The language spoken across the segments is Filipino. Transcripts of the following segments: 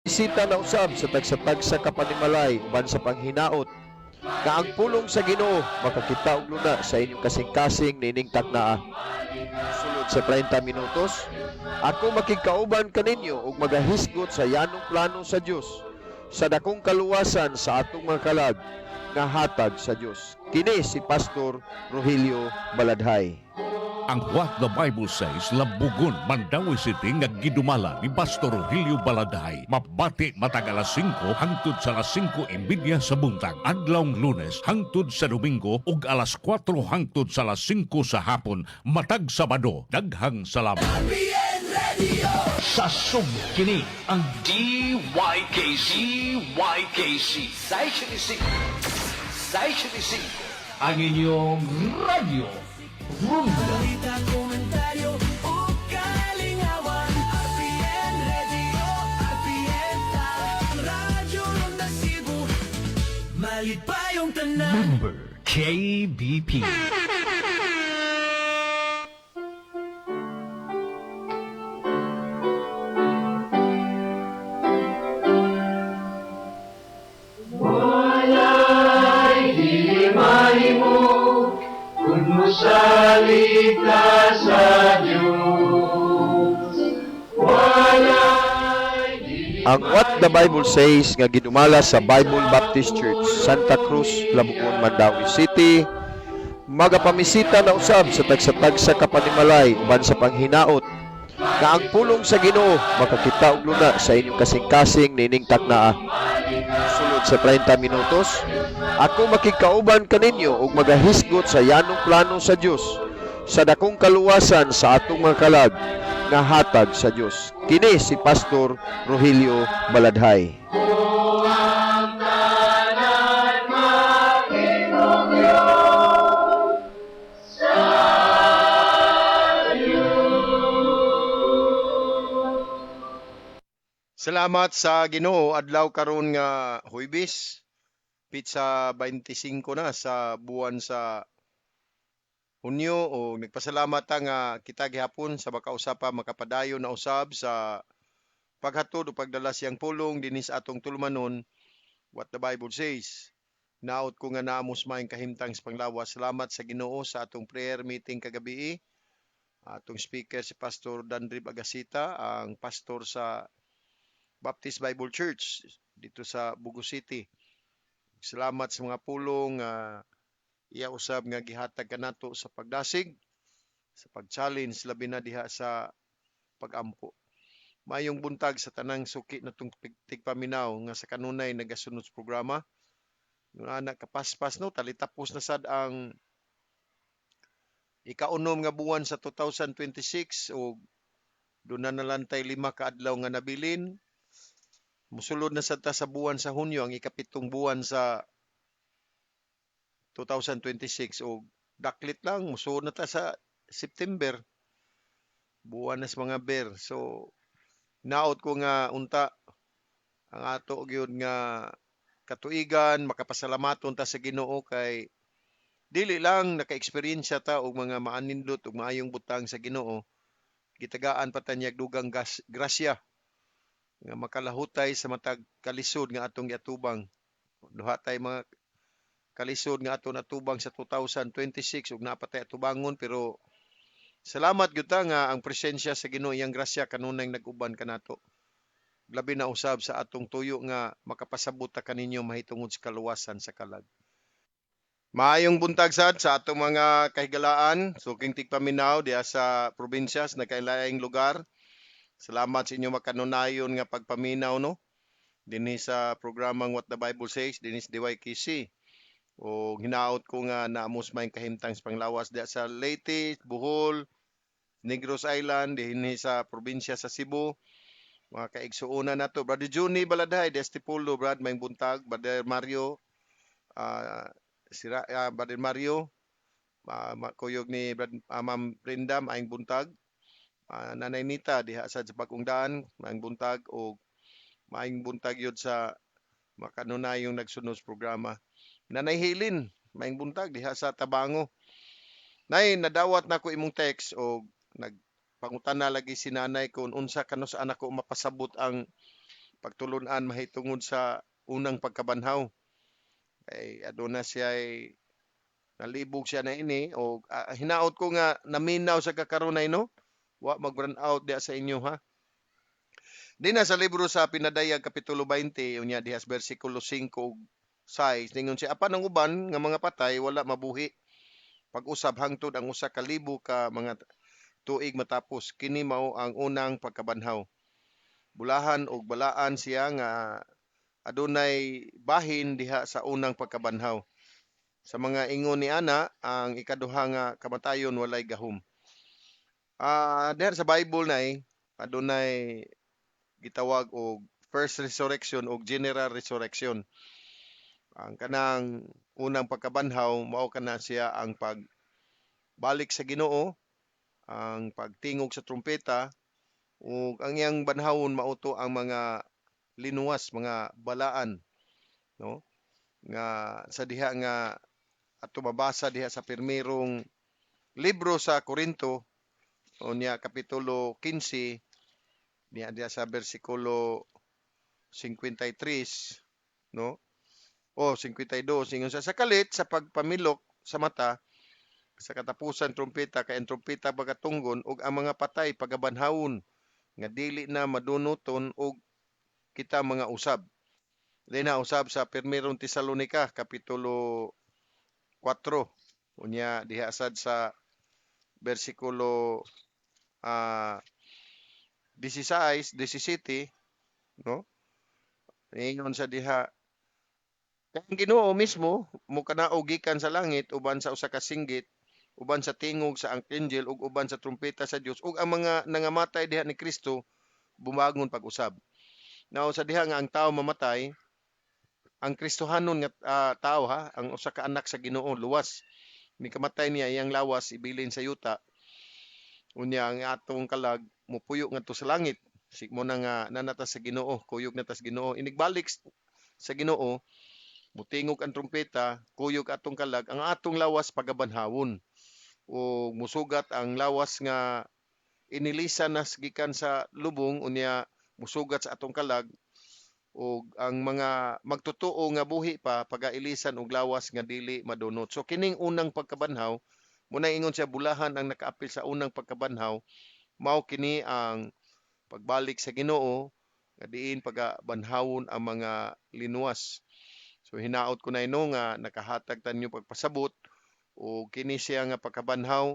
Bisita na usab sa tagsa-tagsa kapanimalay uban sa panghinaot nga ang pulong sa Ginoo makakita og luna sa inyong kasing-kasing nining taknaa. Sulod sa 30 minutos, ako makigkauban kaninyo ug magahisgot sa yanong plano sa Dios sa dakong kaluwasan sa atong mga kalag nga hatag sa Dios. Kini si Pastor Rogelio Baladhay. Ang What the Bible Says labugon Mandawi City nga gidumala ni Pastor Rogelio Baladhay. Mabati matag alas 5 hangtod sa alas 5:30 sa buntag. Adlawng Lunes hangtod sa Domingo ug alas 4 hangtod sa alas 5 sa hapon matag Sabado. Daghang salamat. Sa kini ang DYKC Sai 75 ang inyong radyo Rumba. Balita, komentaryo o kalingawan. RPN Radio, RPN Radyo Ronda Cebu. Malit pa yung tanan. Member KBP. Salita sa Diyos. Ang What the Bible Says nga gidumala sa Bible Baptist Church, Santa Cruz, Labuon, Mandawi City, magapamisita na usab sa tagsa-tagsa kapanimalay uban sa panghinaot nga ang pulong sa Ginoo makakita og luna sa inyong kasing-kasing nining taknaa. Sulod sa 30 minutos, ako makigkauban kaninyo ug magahisgot sa yanong plano sa Dios sa dakong kaluwasan sa atong mga kalag nga hatag sa Dios. Kini si Pastor Rogelio Baladhay. Salamat sa Ginoo adlaw karon nga Huwebes, pizza 25 na sa buwan sa Hunyo o nagpasalamat ta nga kita gihapon sa makausapa makapadayon na usab sa paghatod o pagdala siyang pulong dinhi sa atong tulumanon What the Bible Says. Naot ko nga naamos maayong kahimtang sa panglawas. Salamat sa Ginoo sa atong prayer meeting kagabi. Atong speaker si Pastor Dandrib Agasita, ang pastor sa Baptist Bible Church dito sa Bugo City. Salamat sa mga pulong iya usab nga gihatag kanato sa pagdasig, sa pag-challenge labi na diha sa pag-ampo. Mayong buntag sa tanang suki natong tigpaminaw nga sa kanunay nagasunod sa programa. Yung anak kapaspas no, talitapos na sad ang ikaunom nga buwan sa 2026 o doon na nalantay 5 ka adlaw nga nabilin. Musulod na sad ta sa buwan sa Hunyo ang ikapitong buwan sa 2026 o daklit lang musulod na ta sa September. Buwan na sa mga ber. So naot ko nga unta ang ato gyud nga katuigan makapasalamaton ta sa Ginoo kay dili lang naka-eksperyensya ta og mga maanindot ug maayong butang sa Ginoo. Gitagaan pa tanyag dugang grasya nga makalahutay sa matag kalisod nga atong giatubang. Duha tay mga kalisod nga ato natubang sa 2026 ug napatay atubangon pero salamat gyud ta nga ang presensya sa Ginoo iyang grasya kanunay nag-uban kanato. Labi na usab sa atong tuyo nga makapasabot ta kaninyo mahitungod sa kaluwasan sa kalag. Maayong buntag sad sa atong mga kahigalaan, suking tigpaminaw diha sa probinsya sa nagkailaing lugar. Salamat sa inyo makanunayon nga pagpaminaw no. Dinhi sa programang What the Bible Says dinhi sa DYKC. O hinaot ko nga naamos may kahimtang sa panglawas diha sa Leyte, Bohol, Negros Island, dinhi sa probinsya sa Cebu. Mga kaigsuuna nato, Brother Juni Baladhay, Destipulo, Brad may buntag, Brother Mario, Brother Mario, kuyog ni Ma'am Brenda, maayong buntag. Nanay Nita diha sa Pagungdaan, maayong buntag o maayong buntag yun sa makanunayong nagsunod programa. Nanay Hilin, maayong buntag diha sa Tabango. Nay, nadawat na ko imong text o nagpangutan na lagi si nanay kung unsa kano sa anak ko mapasabot ang pagtulunan mahitungod sa unang pagkabanhaw. Kay aduna siya ay nalibog siya na ini o hinaot ko nga naminaw sa kakarunay no. Wa mag-run out diha sa inyo ha. Di na sa libro sa Pinadayag Kapitulo 20, unya dihas versikulo 5 ug 6, ningon siya, apan ang uban nga mga patay wala mabuhi. Pag-usab hangtod ang usa ka libo ka mga tuig matapos. Kini mao ang unang pagkabanhaw. Bulahan ug balaan siya nga adunay bahin diha sa unang pagkabanhaw. Sa mga ingon ni ana, ang ikaduha nga kamatayon walay gahom. Diha sa Bible nay adunay gitawag og first resurrection o general resurrection. Ang kanang unang pagkabanhaw mao kana siya ang pagbalik sa Ginoo, ang pagtingog sa trumpeta ug ang iyang banhawon mauto ang mga linuwas, mga balaan, no? Nga sa diha nga ato mabasa diha sa pirmirong libro sa Korinto unya kapitulo 15 diha sa bersikulo 53, no? O 52 ingon sa kalit sa pagpamilok sa mata sa katapusan trumpeta kay ang trumpeta pagatunggon ug ang mga patay pagabanhawon nga dili na madunoton og kita mga usab. Dili na usab sa pirmirong Tesalonica kapitulo 4 unya diha sad sa bersikulo 16, 17, no? Ingon sa diha, ang Ginoo mismo mo kanao gikan sa langit uban sa usa ka singgit, uban sa tingog sa angkanjel ug uban sa trumpeta sa Dios ug ang mga nangamatay diha ni Kristo bumagon pag-usab. Now sa diha nga ang tao mamatay, ang Kristohanon nga tao ha, ang usa ka anak sa Ginoo luwas. Ni kamatay niya iyang lawas ibilin sa yuta. Unya ang atong kalag mupuyo ngadto sa langit. Sigmo na nga nanata sa Ginoo, kuyog na tas Ginoo. Inigbalik sa Ginoo, mutingog ang trumpeta, kuyog atong kalag, ang atong lawas pagabanhawon. O musugat ang lawas nga inilisan nas gikan sa lubong unya musugat sa atong kalag o ang mga magtotoo nga buhi pa pagailisan og lawas nga dili madunot. So kining unang pagkabanhaw muna ingon siya bulahan ang nakaapil sa unang pagkabanhaw mao kini ang pagbalik sa Ginoo nga diin pagabanhawon ang mga linuwas. So hinaot ko na ino nga nakahatag tanyo pagpasabot o kini siya nga pagkabanhaw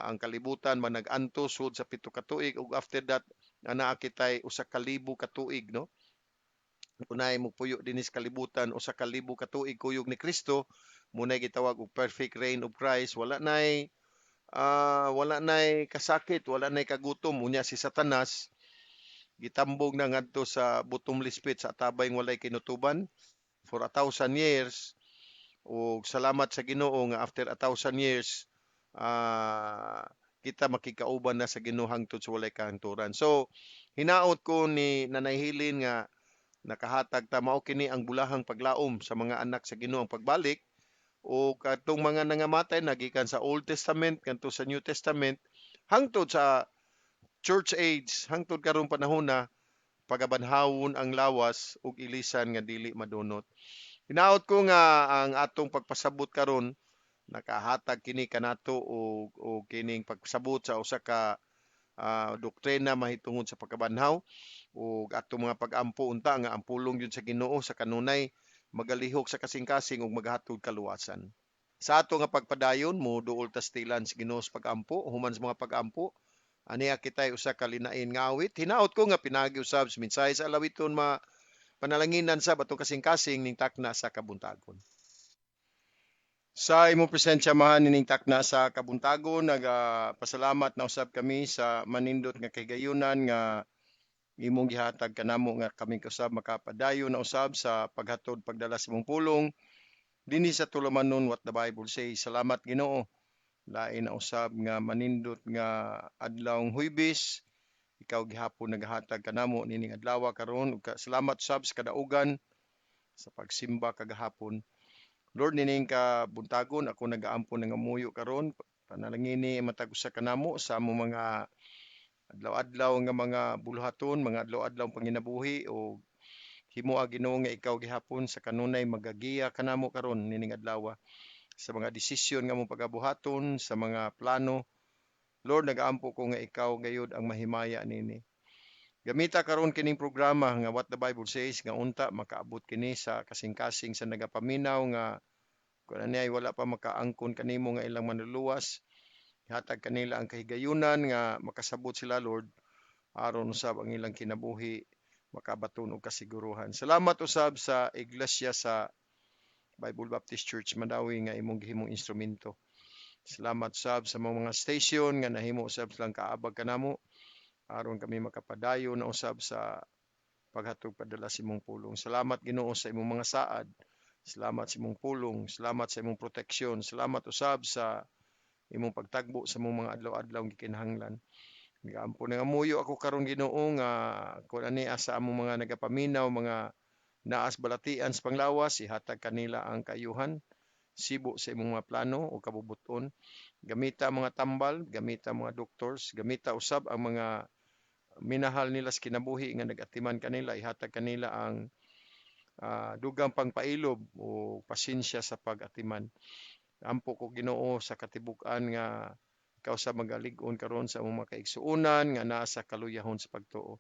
ang kalibutan man nag-anto sud sa 7 ka tuig ug after that ana kitay usa ka libo ka tuig, no? Unay mo puyo dinis kalibutan usa ka libo ka tuig kuyog ni Kristo munay gitawag og perfect reign of Christ. Wala nay kasakit, wala nay kagutom. Unya si Satanas gitambog na ngadto sa bottomless pit sa tabay walay kinutuban for 1,000 years. Ug salamat sa Ginoo nga after 1,000 years kita makikauban na sa Ginoo hangtod sa walay kahangturan. So hinaot ko ni Nanay Hilin nga nakahatag ta mao kini ang bulahang paglaom sa mga anak sa Ginoo ang pagbalik o katong mga nangamatay nagikan sa Old Testament kanto sa New Testament hangtod sa church age hangtod karong panahon na pagabanhawon ang lawas ug ilisan nga dili madunot. Hinaot ko nga ang atong pagpasabot karon nakahatag kini kanato o kining pagsabot sa usa ka doktrina mahitungod sa pagkabanhaw ug atong mga pag-ampo unta nga ang pulong yun sa Ginoo sa kanunay magalihok sa kasing-kasing ug maghatod kaluwasan. Sa ato nga pagpadayon mo duol tastilan sa Ginoo sa pag-ampo human sa mga pag-ampo aniya kitay usa ka linain nga awit. Hinaot ko nga pinagi usab sa mensahe sa alawiton panalanginan sa atong kasing-kasing ning takna sa kabuntagon. Sa imong presensya mahan ning takna sa kabuntagon nagapasalamat na usab kami sa manindot nga kahigayunan nga imong gihatag kanamo nga kami usab makapadayon na usab sa paghatod pagdala sa imong pulong dinhi sa tulumanon what the Bible says. Salamat Ginoo. Lain na usab nga manindot nga adlawng Huwebes ikaw gihapon nagahatag kanamo nining adlaw karon ug salamat usab sa kadaugan sa pagsimba kagahapon. Lord, nining kabuntagon ako nagaampon nga muyo karon panalangini matag usa kanamo sa among mga adlaw-adlaw nga mga buluhaton, mga adlaw-adlaw panginabuhi o himoa Ginoo nga ikaw gihapon sa kanunay magagiya kanamo karon nining adlaw sa mga desisyon nga mong pagabuhaton, sa mga plano. Lord, nagaampo ko nga ikaw gayud ang mahimaya nini. Gamita karon kining programa nga What the Bible Says nga unta makaabot kini sa kasing-kasing sa nagapaminaw nga kung ano ay wala pa makaangkon kanimo nga ilang manluluwas. Hatag kanila ang kahigayunan nga makasabot sila Lord aron usab ang ilang kinabuhi makabaton og kasiguruhan. Salamat usab sa iglesia sa Bible Baptist Church Mandawi nga imong gihimong instrumento. Salamat usab sa mga station nga nahimo usab silang kaabag kanamo aron kami makapadayon na usab sa paghatog padala sa imong pulong. Salamat Ginoo sa imong mga saad. Salamat sa imong pulong, salamat sa imong proteksyon, salamat usab sa imong pagtagbo sa imong mga adlaw-adlaw gikinahanglan. Gaampo na nga muyo ako karon Ginoo nga kun ani asa among mga nagapaminaw, mga naas balatian sa panglawas, ihatag kanila ang kayuhan, sibo sa imong mga plano o kabubuton. Gamita ang mga tambal, gamita ang mga doctors, gamita usab ang mga minahal nila sa kinabuhi nga nagatiman kanila, ihatag kanila ang dugang pangpailob o pasensya sa pag-atiman. Ampo ko Ginoo sa katibuk-an nga ikaw sa magalig-on karon sa among mga kaigsuonan nga naa sa kaluyahon sa pagtuo.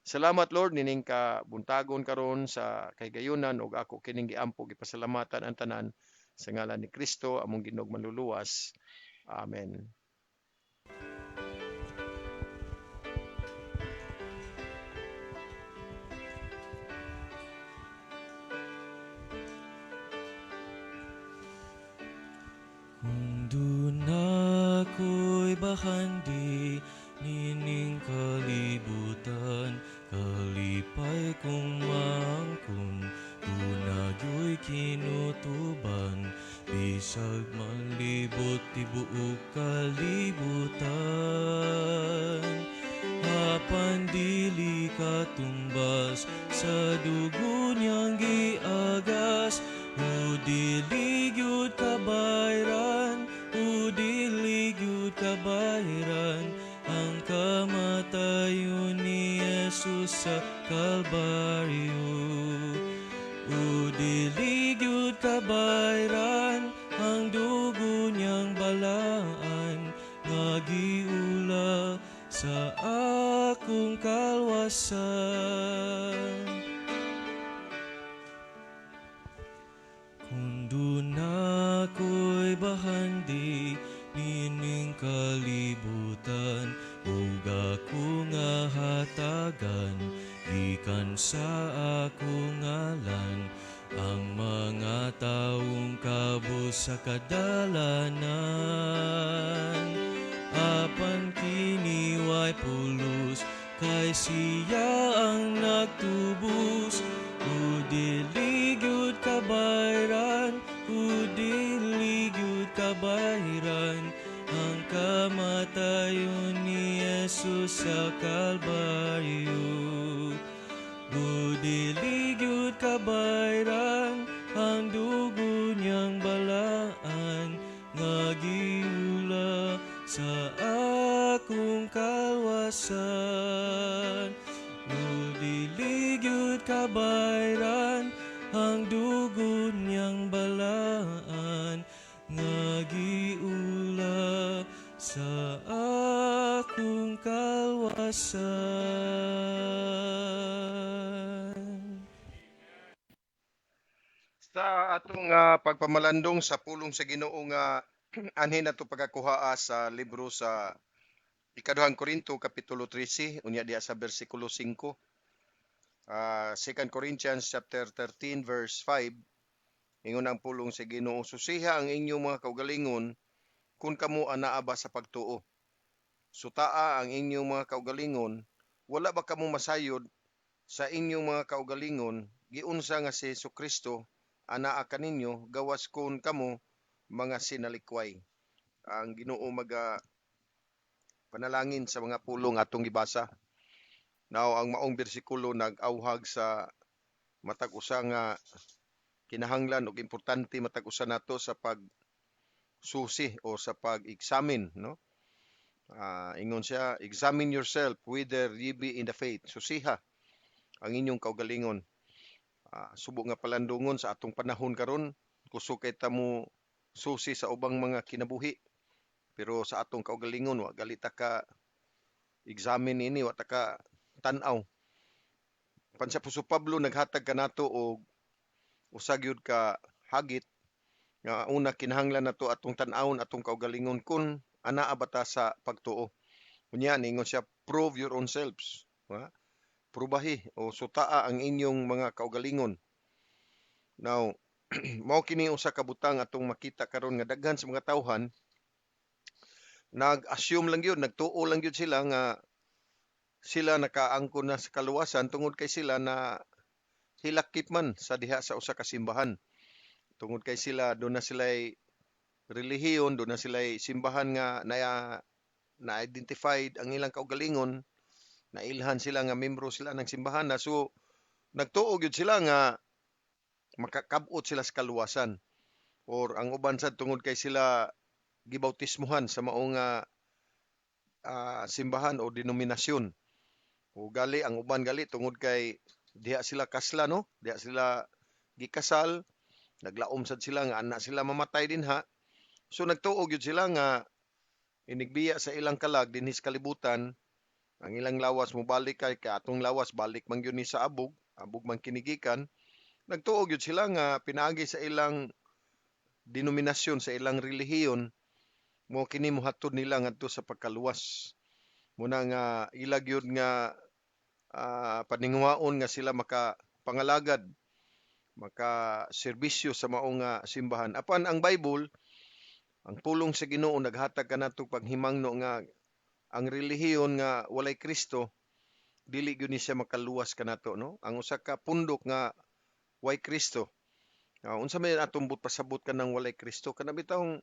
Salamat Lord nining kabuntagon karon sa kahigayunan ug ako kining giampo gipasalamatan ang tanan sa ngalan ni Kristo among Ginoong manluluwas. Amen. Kung doon ako'y bahandi nining kalibutan, kalipay kong mangkon, unagyo'y kinutuban, bisag manlibot tibuok kalibutan. Hapan dili katumbas sa dugo niyang giagas, o dili gyud kabayran, o dili gyud kabayran, ang kamatayon ni Jesus sa Kalbaryo. O dili gyud kabayran, ang dugo niyang balaan, nga giula sa akong kalwasan. Kung doon ako'y bahandi nining kalibutan, ug ako nga hatagan gikan sa akong ngalan, ang mga taong kabus sa kadalanan. Apan kini way pulos, kay siya ang nagtubos, o dili gyud kabayran, o dili gyud kabayran, ang kamatayon ni Jesus sa Kalbaryo. O dili gyud kabayran, ang dugo niyang balaan, nga giula sa akong kalwasan. O dili gyud kabayran, ang dugo niyang balaan, nga giula sa akong kalwasan. Sa atong pagpamalandong sa pulong sa Ginoo nga anhin nato pagakuhaa sa libro sa Ikaduhang Korinto kapitulo 13 unya diha sa bersikulo 5. 2 Corinthians chapter 13 verse 5 ingon ang pulong sa Ginoo, susiha ang inyong mga kaugalingon kung kamo anaa ba sa pagtuo. Sutaa ang inyong mga kaugalingon, wala ba kamo masayod sa inyong mga kaugalingon, giunsa nga si Jesucristo anaa kaninyo gawas kun kamo mga sinalikway. Ang Ginoo panalangin sa mga pulong atong gibasa. Now ang maong bersikulo nag-auhag sa matag usa nga kinahanglan ug importante matag usa nato sa pagsusi o sa pag-examine, no? Ingon siya, examine yourself whether ye be in the faith. Susiha ang inyong kaugalingon. Subo nga palandungon sa atong panahon karon, kusog kay ta mo susi sa ubang mga kinabuhi. Pero sa atong kaugalingon, wa gali ta ka examine ini, wa ta ka tan-aw. Pansa Puso Pablo naghatag kanato og usa gyud ka hagit nga una kinahanglan nato atong tan-awon atong kaugalingon kung anaa ba ta sa pagtuo. Unya ningon siya, prove your own selves. Prubahi o sutaa ang inyong mga kaugalingon. Now, mao kini usa ka butang atong makita karon nga daghan sa mga tawhan nag-assume lang yun, nagtuo lang yun sila nga sila nakaangkon na sa kaluwasan tungod kay sila na hilakip man sa diha sa usa ka simbahan. Tungod kay sila doon na sila'y relihiyon, doon na sila'y simbahan nga na-identified ang ilang kaugalingon, nailhan sila nga membro sila ng simbahan na. So, nagtuo yun sila nga makakabot sila sa kaluwasan. Or ang uban sad tungod kay sila gibautismuhan sa maong simbahan o denominasyon. O gali ang uban gali tungod kay diha sila kasla, no? Diha sila gikasal, naglaom sad sila nga anak sila mamatay dinha. So nagtuog yun sila nga inigbiya sa ilang kalag dinhi sa kalibutan, ang ilang lawas mo balik kay atong lawas balik man gyud ni sa abog man kinigikan. Nagtuog yun sila nga pinaagi sa ilang denominasyon, sa ilang relihiyon, mo kini mohatod nila ngadto sa pagkaluwas. Muna nga ilag yun nga paninguhaon nga sila makapangalagad, makaserbisyo sa maong simbahan. Apan ang Bible, ang pulong sa Ginoo naghatag kanato paghimangno nga ang relihiyon nga walay Kristo dili gyud ni siya makaluwas kanato, no? Ang usa ka pundok nga way Kristo. Unsa may atong pasabot ka ng walay Kristo? Kana bitawng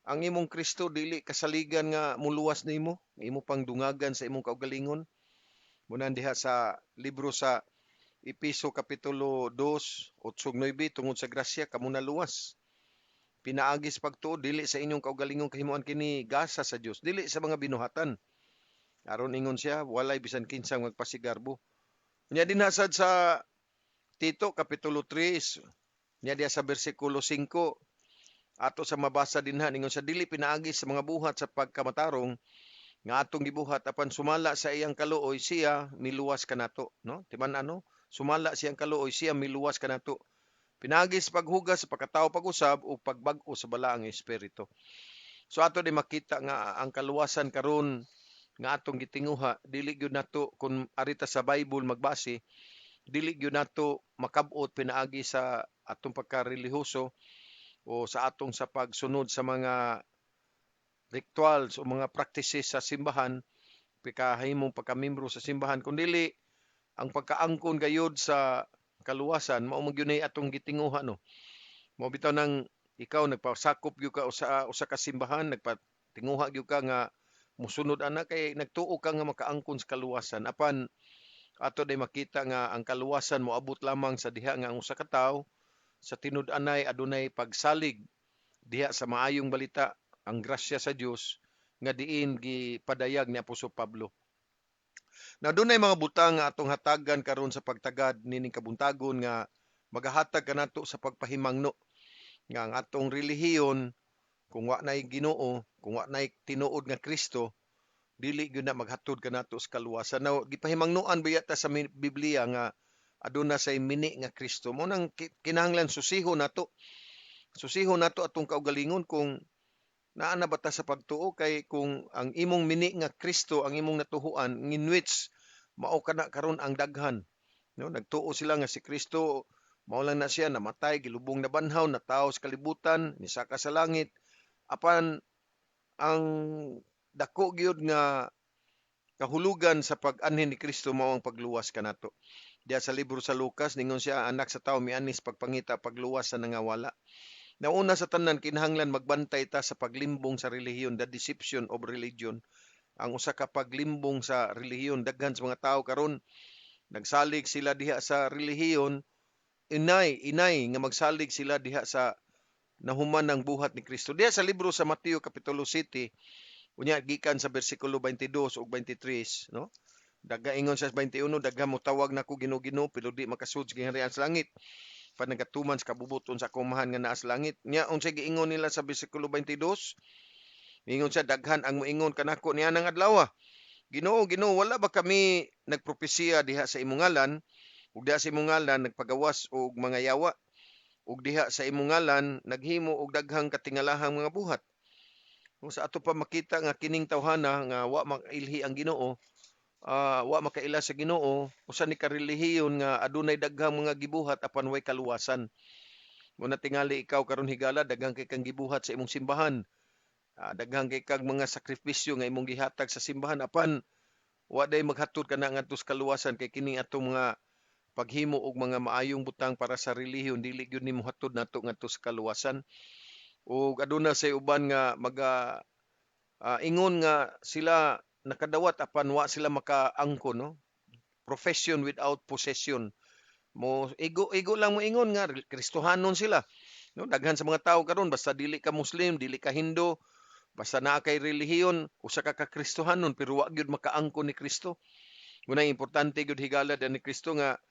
ang imong Kristo dili kasaligan nga muluwas nimo, imo pang dungagan sa imong kaugalingon. Muna diha sa libro sa Episo Kapitulo 2, 8-9, tungod sa grasya kamo naluwas. Pinaagi sa pagtuo dili sa inyong kaugalingon kahimuan kini gasa sa Dios, dili sa mga binuhatan. Aron ingon siya, walay bisan kinsang magpasigarbo. Nya dinasad sa Tito Kapitulo 3, nya diha sa bersikulo 5, ato sa mabasa dinha ningon siya, dili pinaagi sa mga buhat sa pagkamatarong nga atong gibuhat apan sumala sa iyang kaluoy siya miluwas kanato, no? Timan ano? Sumala siyang kaluoy siya miluwas kanato. Pinaagi sa paghugas sa pagkatao pag-usab o pagbag-o sa balaang espiritu. So ato di makita nga ang kaluwasan karon nga atong gitinguha dili gyud nato kun arita sa Bible magbase, dili gyud nato makabot pinaagi sa atong pagkarelihiyoso o sa atong sa pagsunod sa mga rituals o mga practices sa simbahan, pikahimong pagkamembro sa simbahan, kundi ang pagkaangkon gayud sa kaluwasan mao man gyud atong gitinguha, no? Mao bitaw nang ikaw nagpasakop gyud ka usa ka simbahan, nagpatinguha gyud ka nga musunod ana kay nagtuo ka nga makaangkon sa kaluwasan. Apan ato day makita nga ang kaluwasan moabot lamang sa diha nga ang usa ka tawo sa tinud-anay adunay pagsalig diha sa maayong balita, ang grasya sa Dios nga diin gipadayag ni Apostol Pablo. Na dunay mga butang nga atong hatagan karon sa pagtagad nining kabuntagon nga magahatag kanato sa pagpahimangno nga ang atong relihiyon kung wa nay Ginoo, kung wa nay tinuod nga Kristo, dili gyud na maghatod kanato sa kaluwasan. Now gipahimangnoan ba yata sa Biblia nga aduna say mini nga Kristo? Mo nang kinahanglan susihon nato. Susihon nato atong kaugalingon kung naa na bata sa pagtuo, kay kung ang imong mini nga Kristo ang imong natuhuan in which mao kana karon ang daghan, no? Nagtuo sila nga si Kristo mao lang na siya namatay, gilubong na banhaw, natawo sa kalibutan, nisaka sa langit. Apan ang dako gyud nga kahulugan sa pag-anhin ni Kristo mao ang pagluwas kanato. Diya sa libro sa Lucas ningon siya, anak sa tawo mianis pagpangita pagluwas sa nangawala. Nauna sa tanan kinahanglan magbantay ta sa paglimbong sa relihiyon, the deception of religion. Ang usa ka paglimbong sa relihiyon, daghan sa mga tawo karon nagsalig sila diha sa relihiyon, inay nga magsalig sila diha sa nahuman ng buhat ni Kristo. Diha sa libro sa Mateo Kapitulo 7, Unya gikan sa bersikulo 22 ug 23, no? Ingon sa 21, daghan mo tawag nako Ginoo pero di makasud sa gingharian sa langit. Panagatuman sa kabubuton sa kumahan nga naa sa langit. Nya unsay giingon nila sa bersikulo 22? Ingon siya, daghan ang moingon kanako niya ng adlaw. Ginoo, wala ba kami nagpropesiya diha sa imong ngalan? Ug diha sa imong ngalan nagpagawas og mga yawa? Ug diha sa imong ngalan naghimo og daghang katingalahang mga buhat? Kung sa ato pa makita nga kining tawhana nga wa makailhi ang Ginoo, wa makaila sa Ginoo, usa ni karelihiyon nga adunay daghang mga gibuhat apan way kaluwasan. Muna tingali ikaw karon higala daghang kay kang gibuhat sa imong simbahan. Daghang kay kag mga sakripisyo nga imong gihatag sa simbahan apan wa day maghatod kana ngadto sa kaluwasan kay kini atong mga paghimo og mga maayong butang para sa relihiyon dili gyud nimo hatod nato ngadto sa kaluwasan. Ug aduna say uban nga ingon nga sila nakadawat apan wa sila makaangkon, no? Profession without possession. Igo lang mo ingon nga Kristohanon sila. No, daghan sa mga tawo karon basta dili ka Muslim, dili ka Hindu, basta naa kay relihiyon, usa ka Kristohanon pero wa gyud makaangkon ni Kristo. Unay importante gyud higala ni Kristo nga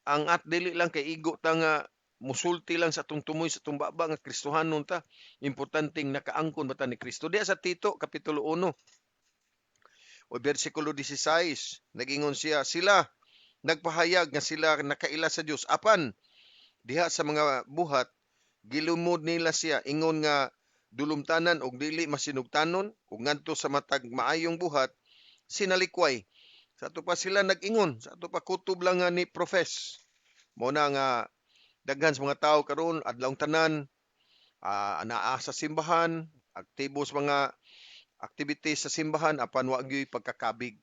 ang dili lang kay igo ta nga musulti lang sa atong tumoy sa atong baba nga Kristohanon ta. Importanteng nakaangkon ba ta ni Kristo. Diya sa Tito kapitulo 1 o bersikulo 16, nagingon siya, sila nagpahayag nga sila nakaila sa Dios apan diha sa mga buhat gilumod nila siya ingon nga dulumtanan og dili masinugtanon ug ngadto sa matag maayong buhat sinalikway. Sa ato pa sila nag-ingon, sa ato pa kutob lang nga ni profess. Mo na nga daghan sa mga tawo karon adlawng tanan naa sa simbahan, aktibo sa mga activities sa simbahan apan wa gyud pagkakabig.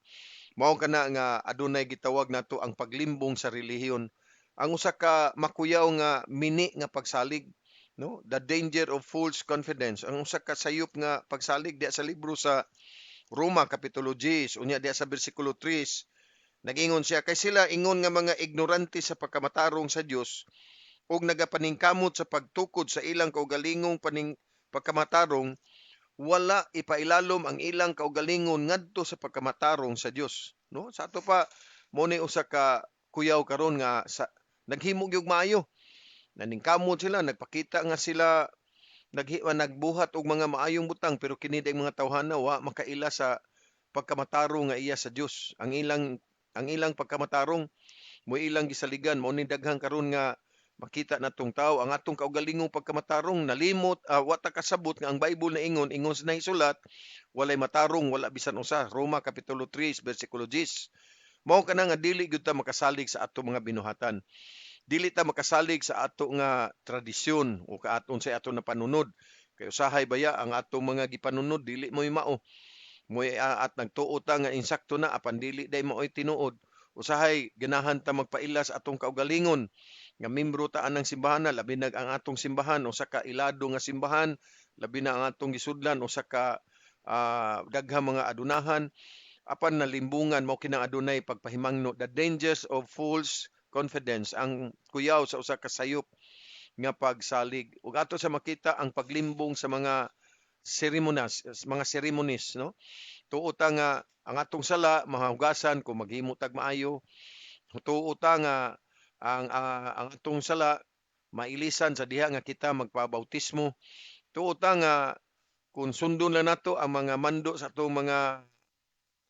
Mao kana nga adunay gitawag nato ang paglimbong sa relihiyon. Ang usa ka makuyaw nga mini nga pagsalig, no? The danger of false confidence. Ang usa ka sayop nga pagsalig diya sa libro sa Roma kapitulo 10 unya diya sa bersikulo 3. Nagingon siya kay sila ingon nga mga ignorante sa pagkamatarong sa Dios ug nagapaningkamot sa pagtukod sa ilang kaugalingong pagkamatarong, wala ipailalom ang ilang kaugalingon ngadto sa pagkamatarong sa Dios, no? Sa ato pa mo ni usa ka kuyaw karon nga naghimo gyud maayo. Naningkamot sila, nagpakita nga sila nagbuhat og mga maayong butang pero kini day mga tawhana wa makaila sa pagkamatarong nga iya sa Dios. Ang ilang pagkamatarong mo ilang gisaligan mo ni daghang karon nga makita natong tao ang atong kaugalingong pagkamatarong nalimot wa ta kasabot nga ang Bible na ingon sa naisulat walay matarong wala bisan usa. Roma kapitulo 3 bersikulo 10. Mao kana nga dili gyud ta makasalig sa atong mga binuhatan. Dili ta makasalig sa ato nga tradisyon o kaaton sa ato na panunod. Kay usahay baya ang atong mga gipanunod dili mo'y mao. Mo'y at nagtuo ta nga insakto na apan dili day mao'y tinuod. Usahay ganahan ta magpaila sa atong kaugalingon nga membro ta anang simbahan na labi na ang atong simbahan usa ka ilado nga simbahan, labi na ang atong gisudlan usa ka daghang mga adunahan apan nalimbungan mao kinang adunay pagpahimangno. The dangers of false confidence, ang kuyaw sa usa ka sayop nga pagsalig. Ug ato sa makita ang paglimbong sa mga ceremonies, no? Tuo ta nga ang atong sala mahugasan kung maghimo tag maayo. Tuo ta nga ang atong sala mailisan sa diha nga kita magpabautismo. Tuo ta nga kung sundon lang nato ang mga mando sa atong mga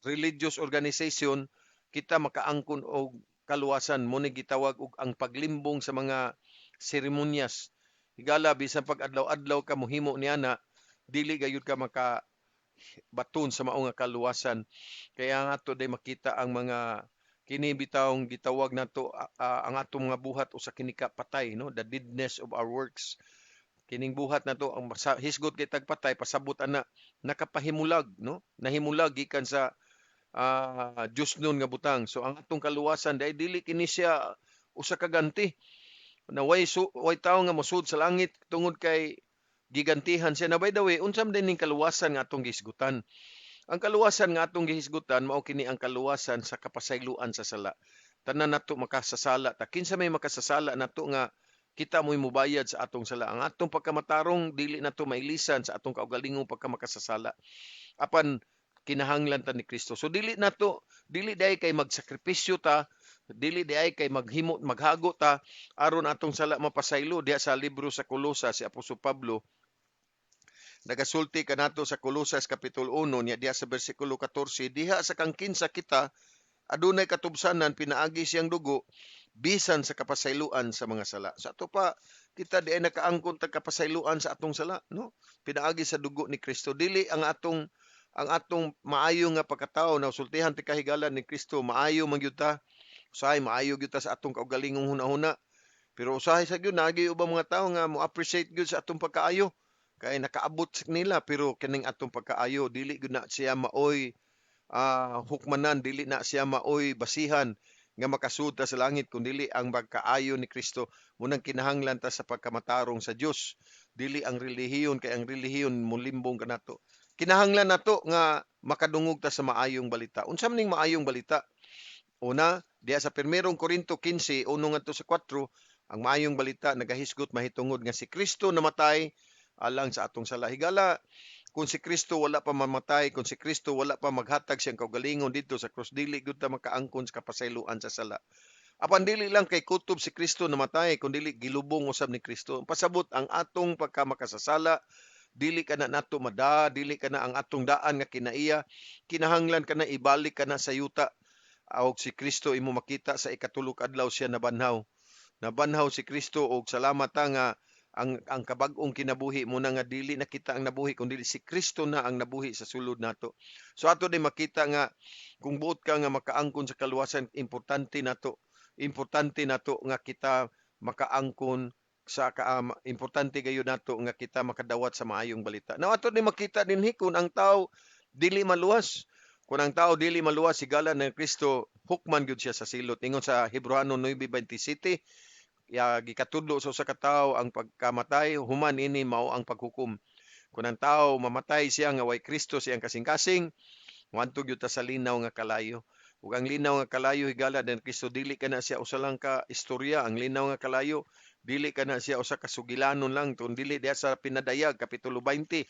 religious organization, kita makaangkon og kaluwasan. Mo ni gitawag og ang paglimbong sa mga seremonyas. Higala bisan pag adlaw-adlaw ka mohimo niana, dili gayud ka baton sa mao nga kaluwasan. Kaya nga to day makita ang mga kini bitawng gitawag nato ang atong mga buhat usa kini ka patay, no? The deadness of our works. Kining buhat nato ang hisgot kay tagpatay pasabot ana nakapahimulag, no? Nahimulag gikan sa Diyos nun nga butang. So ang atong kaluwasan dahil dili kini siya usa ka ganti. Na way tawo nga mosud sa langit tungod kay gigantihan siya. Na by the way, unsam din ning kaluwasan nga atong gihisgutan. Ang kaluwasan nga atong gihisgutan mao kini ang kaluwasan sa kapasayloan sa sala. Tanan nato makasasala ta. Kinsa may makasasala nato nga kita mo'y mubayad sa atong sala. Ang atong pagkamatarong dili nato mailisan sa atong kaugalingong pagkamakasasala. Apan kinahanglan ta ni Kristo. So dili dahi kay magsakripisyo ta, dili dahi kay maghago ta aron atong sala mapasaylo. Diha sa libro sa Kolosas si Apostol Pablo nagasulti kanato sa Kolosas kapitulo 1 niya diha sa bersikulo 14, diha sa kang kinsa kita adunay katubsanan pinaagi siyang dugo bisan sa kapasayloan sa mga sala. Sa ato pa kita di ay nakaangkon tag kapasayloan sa atong sala, no? Pinaagi sa dugo ni Kristo. Dili ang atong maayo nga pagkatao na usultihan ti kahigalan ni Kristo, maayo man gyud ta. Usahay maayo gyud ta sa atong kaugalingong hunahuna. Pero usahay sa gyud nagi ubang mga tao nga mo appreciate gyud sa atong pagkaayo. Kay nakaabot nila pero kining atong pagkaayo dili gyud na siya maoy hukmanan, dili na siya maoy basihan nga makasud ta sa langit kundi ang pagkaayo ni Kristo. Munang kinahanglan ta sa pagkamatarong sa Dios, dili ang relihiyon, kay ang relihiyon mulimbong kanato. Kinahanglan nato nga makadungog ta sa maayong balita. Unsa man ning maayong balita? Una, diya sa 1 Korinto 15, 1 ngadto sa 4, ang maayong balita nagahisgot mahitungod nga si Kristo namatay alang sa atong sala. Higala, kung si Kristo wala pa mamatay, kung si Kristo wala pa maghatag siyang kaugalingon dito sa krus, dili gud ta makaangkon sa kapasayloan sa sala. Apan dili lang kay kutob si Kristo namatay, kundi gilubong usab ni Kristo. Pasabot ang atong pagkamakasasala, dili ka na nato dili ka na ang atong daan nga kinaiya, kinahanglan ka na ibalik ka na sa yuta. Og si Kristo imo makita sa ikatulog adlaw siya nabanhaw. Nabanhaw si Kristo og salamat ta nga ang kabag-ong kinabuhi mo na nga dili na kita ang nabuhi kundi si Kristo na ang nabuhi sa sulod nato. So ato din makita nga kung buot ka nga makaangkon sa kaluwasan, importante nato nga kita makaangkon sa importante gayo nato nga kita makadawat sa maayong balita. Now ato din makita dinhi kung ang tao dili maluwas. Kung ang tao dili maluwas sigala ng Kristo, hukman gyud siya sa silot. Ingon sa Hebreo 9:27, gikatudlo sa usa ka tawo ang pagkamatay, human ini mao ang paghukom. Kung ang tao mamatay siya nga way Kristo siyang kasing-kasing, muadto gyud ta sa linaw nga kalayo. Ug ang linaw nga kalayo higala den Kristo, dili kana siya usa lang ka istorya. Ang linaw nga kalayo dili kana siya usa ka sugilanon lang, dili diha sa Pinadayag kapitulo 20.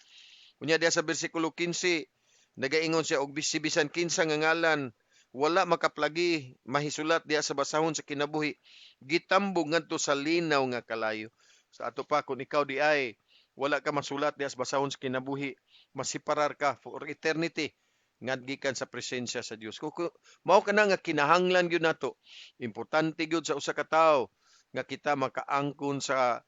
Unya diha sa bersikulo 15, nagaingon siya og bisan kinsa nga ngalan wala makaplagi mahisulat diha sa basahon sa kinabuhi, gitambog ngadto sa linaw nga kalayo. Sa ato pa kung ikaw di ay wala ka masulat diha sa basahon sa kinabuhi, masiparar ka for eternity nga gikan sa presensya sa Dios. Mao kana nga kinahanglan gyud nato. Importante gyud sa usa ka tawo nga kita makaangkon sa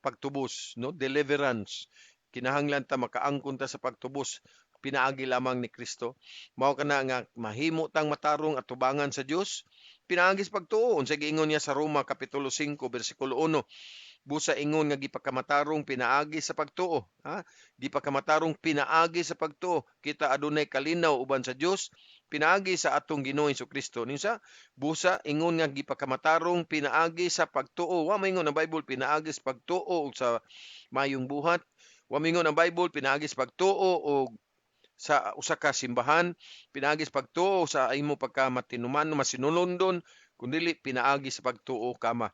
pagtubos, no? Deliverance. Kinahanglan ta makaangkon ta sa pagtubos. Pinaagi lamang ni Kristo. Mao kana nga mahimo tang matarong at tubangan sa Dios. Pinaagi sa pagtuo. Unsa giingon niya sa Roma kapitulo 5 bersikulo 1. Busa ingon nga gipakamatarong pinaagi sa pagtuo. Gipakamatarong pinaagi sa pagtuo. Kita adunay kalinaw uban sa Dios. Pinaagi sa atong Ginoo Kristo. Ninsa busa ingon nga gipakamatarong pinaagi sa pagtuo. Wa maingon ang Bible pinaagi sa pagtuo ug sa mayong buhat. Wa maingon ang Bible pinaagi sa pagtuo og sa usa ka simbahan, pinaagi sa pagtuo sa imo pagkamatinuman masinulondon, kundi pinaagi sa pagtuo kama.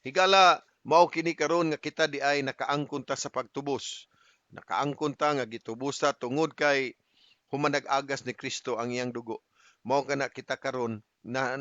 Higala mao kini karon nga kita di ay nakaangkon ta sa pagtubos. Nakaangkon ta nga gitubos ta tungod kay humanag-agas ni Kristo ang iyang dugo. Mao kana kita karon na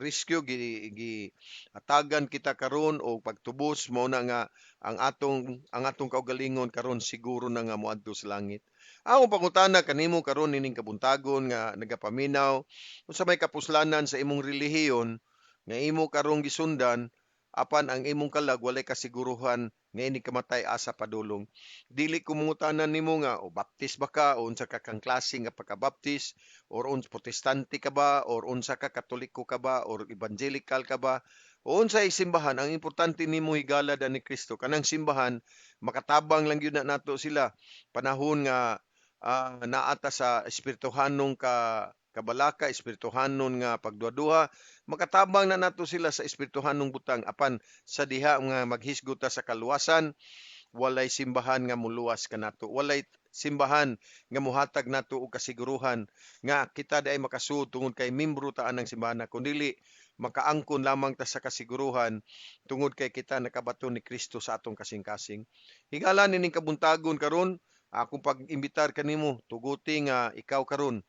rescue gi atagan kita karon og pagtubos, mao na nga ang atong kaugalingon karon siguro na nga moadto sa langit. Ang pangutana kanimo karon nining kabuntagon nga nagapaminaw unsa may kapuslanan sa imong relihiyon nga imo karong gisundan, apan ang imong kalag walay kasiguruhan nga ini kamatay asa padulong. Dili ko mangutanan nimo nga o baptist ba ka o unsa ka kang klase nga pagkabaptist or unsa protestante ka ba or unsa ka katoliko ka ba or evangelical ka ba o unsay simbahan. Ang importante nimo higala ni Kristo. Kanang simbahan makatabang lang gyud na nato sila panahon nga naata sa espirituhanong kabalaka, espirituhanon nga pagduha-duha, makatabang na nato sila sa espirituhanong butang. Apan sa diha nga maghisgot ta sa kaluwasan, walay simbahan nga muluwas kanato. Walay simbahan nga muhatag nato og kasiguruhan nga kita ay makasuod tungod kay membro ta anang simbahan, kundi makaangkon lamang ta sa kasiguruhan tungod kay kita nakabato ni Kristo sa atong kasing-kasing. Higala nining kabuntagon karon, akong pag-imbitar kanimo, tuguti nga ikaw karon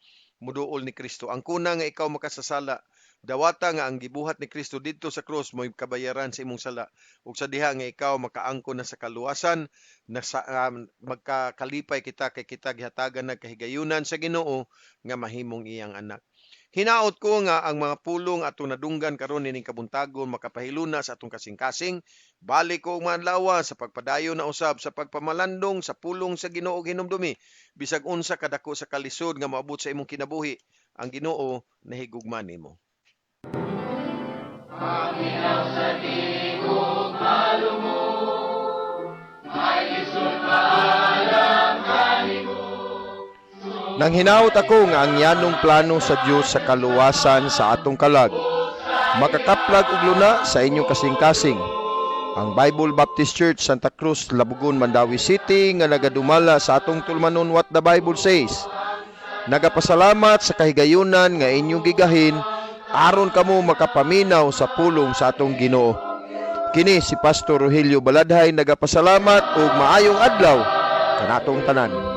muduol ni Kristo. Ang kuna nga ikaw makasasala, dawata nga ang gibuhat ni Kristo didto sa cross mo'y kabayaran sa imong sala. Ug sa diha nga ikaw makaangkon na sa kaluwasan, na magkakalipay kita kay kita gihatagan na kahigayunan sa Ginoo nga mahimong iyang anak. Hinaot ko nga ang mga pulong atong nadunggan karon nining kabuntagon makapahiluna sa atong kasing-kasing. Balik ko manlawa sa pagpadayon na usab sa pagpamalandong sa pulong sa Ginoo ug hinumdumi. Bisag unsa kadako sa kalisod nga maabot sa imong kinabuhi, ang Ginoo nahigugma nimo. Nang hinaut ako nga ang yanong plano sa Dios sa kaluwasan sa atong kalag, makakaplag og luna sa inyong kasing-kasing. Ang Bible Baptist Church Santa Cruz, Labugon, Mandawi City nga nagadumala sa atong tulmanon what the Bible says. Nagapasalamat sa kahigayunan nga inyong gigahin aron kamo makapaminaw sa pulong sa atong Ginoo. Kini si Pastor Rogelio Baladhay nagapasalamat ug maayong adlaw kanatong tanan.